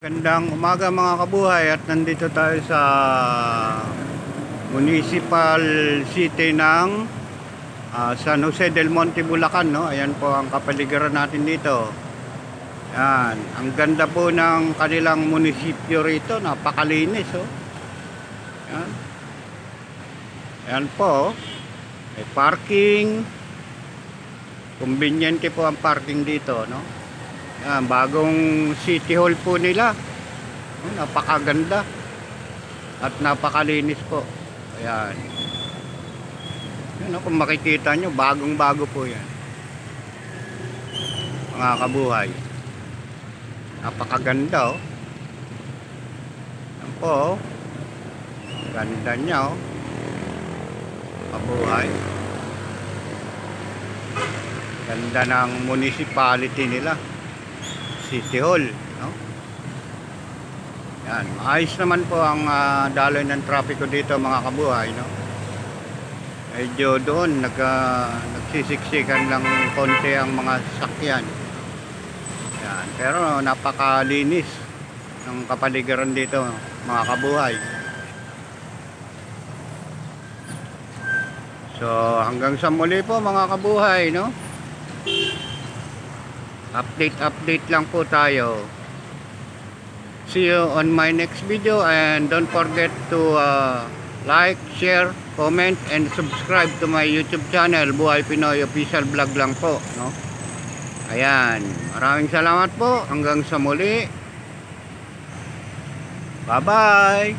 Gandang umaga mga kabuhay, at nandito tayo sa Municipal City ng San Jose del Monte, Bulacan, no? Ayan po ang kapaligiran natin dito. Yan, ang ganda po ng kanilang munisipyo rito, napakalinis, oh. Yan. Ayan po, may parking. Conveniente po ang parking dito, no? Yan, bagong city hall po nila. Napakaganda at napakalinis po. Ayan. Yan, kung makikita nyo, bagong bago po yan, mga kabuhay. Napakaganda, oh. Yan po, oh. Ganda niya, oh. Kabuhay. Ganda ng municipality nila, City Hall, no? Yan, ayos naman po ang daloy ng trapiko dito mga kabuhay, no? Medyo doon nagsisiksikan lang konti ang mga sasakyan. Yan, pero napakalinis ng kapaligiran dito mga kabuhay. So hanggang sa muli po mga kabuhay, no? Update lang po tayo. See you on my next video, and don't forget to like, share, comment, and subscribe to my YouTube channel, Buhay Pinoy Official Vlog lang po, no? Ayan, maraming salamat po. Hanggang sa muli. Bye bye.